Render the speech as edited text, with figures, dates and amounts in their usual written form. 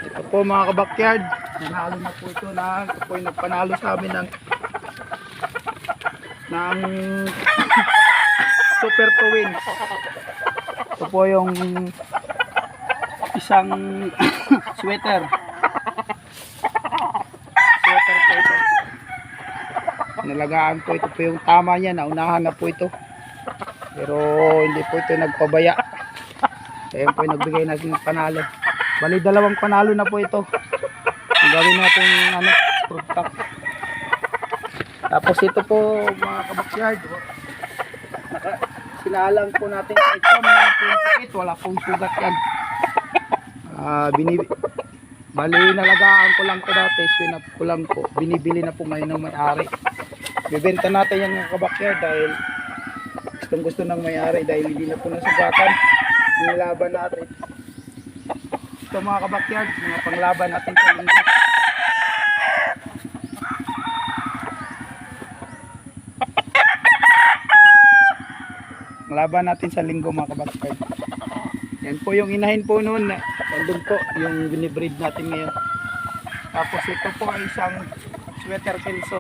Ito po mga kabakyard, nanalo na po ito na ito po yung nagpanalo sa amin ng Super Twins. Ito po yung isang sweater po ito. Nalagaan po ito po yung tama niya, naunahan na po ito. Pero hindi po ito nagpabaya. Kaya po yung nagbigay natin ng panalo. Bali dalawang panalo na po ito. Gawin natin fruit pack. Tapos ito po mga kabakyard, sinalang po natin ito mga pintikit, wala pong sugat yan. Bali nalagaan ko lang po dati, swinap ko lang po, binibili na po ngayon ng may-ari. Bibenta natin yan mga kabakyard dahil gustong gusto ng may-ari dahil hindi na po nasugatan yung laban natin. Ito mga kabakyard, mga panglaban natin sa linggo. Laban natin sa linggo mga kabakyard. Yan po yung inahin po noon. Nandun po yung binibreed natin ngayon. Tapos ito po ay isang sweater kelso.